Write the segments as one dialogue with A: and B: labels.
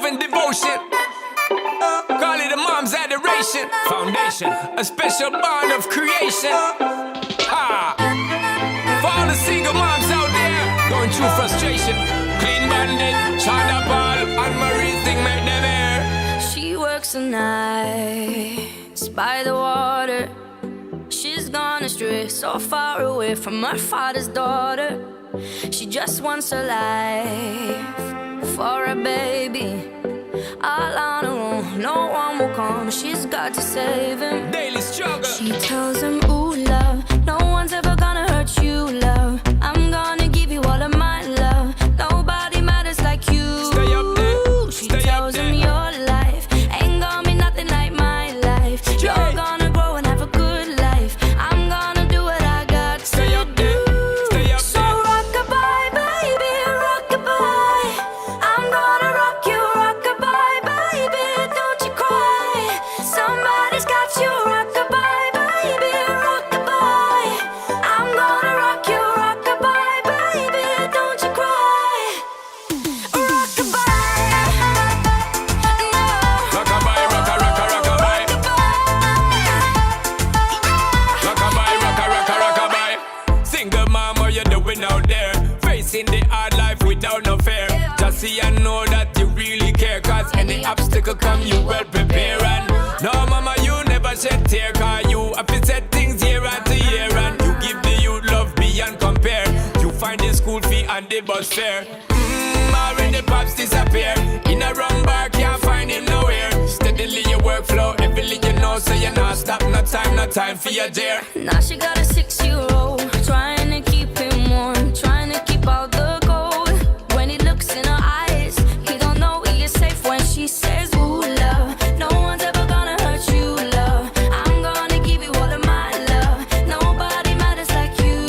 A: and devotion. Call it a mom's adoration. Foundation, a special bond of creation. Ah, for all the single moms out there going through frustration. Clean Bandit, China Ball, and Marie thing make them air.
B: She works the nights by the water. She's gone astray, so far away from her father's daughter. She just wants a life for a baby. All on her own, no one will come. She's got to save him.
A: Daily struggle.
B: She tells him, ooh, love, no one's ever gonna hurt you, love. I'm gonna give you all of my love. Nobody matters like you.
A: Stay up there.
B: She
A: Stay
B: tells
A: up there.
B: him your life ain't gonna be nothing like my life. You're gonna grow and have a good life. I'm gonna do what I got
A: Stay
B: to
A: up there.
B: do.
A: Stay up
B: So
A: there.
B: rock-a-bye, baby, rock-a-bye. I'm gonna rock you, rock-a-bye, baby, don't you cry. Somebody's got you, rock-a-bye, baby, rock-a-bye. I'm gonna rock you, rock-a-bye, baby, don't you cry. Rock-a-bye, no.
A: Rockabye, rocka, rocka, rockabye. Rockabye, rocka, rocka, rockabye. Single mom, what you doing out there? Facing the hard life without no fear. Just see and know that you really care. Cause any obstacle come, you well prepare. And no, mama, you never shed tear. Cause you have to set things year after year. And you give the youth love beyond compare. You find the school fee and the bus fare. Already pops disappear. In a wrong bar, can't find him nowhere. Steadily your workflow, everything you know, so you're not stop. No time for your dear.
B: Now she got a 6-year-old, trying to keep him warm, trying to keep out the cold. When he looks in her eyes, he don't know he is safe when she says, ooh, love, no one's ever gonna hurt you, love. I'm gonna give you all of my love. Nobody matters like you.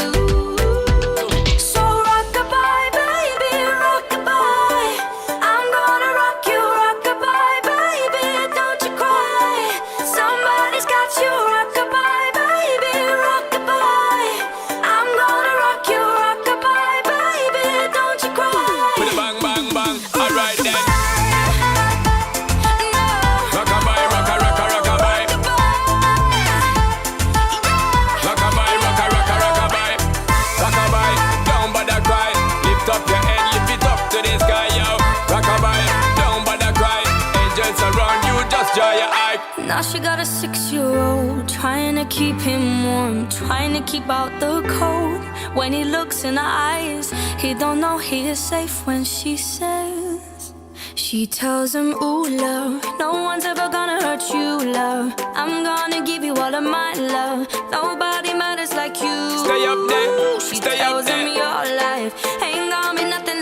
B: So rock-a-bye, baby, rock-a-bye. I'm gonna rock you, rock-a-bye, baby, don't you cry. Somebody's got you, rock-a-bye, baby, rock-a-bye. I'm gonna rock you, rock-a-bye, baby, don't you cry.
A: With a bang, bang, bang. Alright then.
B: No.
A: Rockabye, rocka, rocka, rockabye. Rockabye, rocka, rocka, rockabye. Rockabye, don't bother cry. Lift up your head, lift it up to the sky, yo. Rockabye, don't bother cry. Angels around you, just dry your eye.
B: Now she got a 6-year-old, trying to keep him warm, trying to keep out the cold. When he looks in her eyes, he don't know he is safe when she says. She tells him, ooh, love, no one's ever gonna hurt you, love. I'm gonna give you all of my love. Nobody matters like you.
A: Stay up there,
B: She
A: stay up
B: tells him
A: there.
B: your life ain't gonna be nothing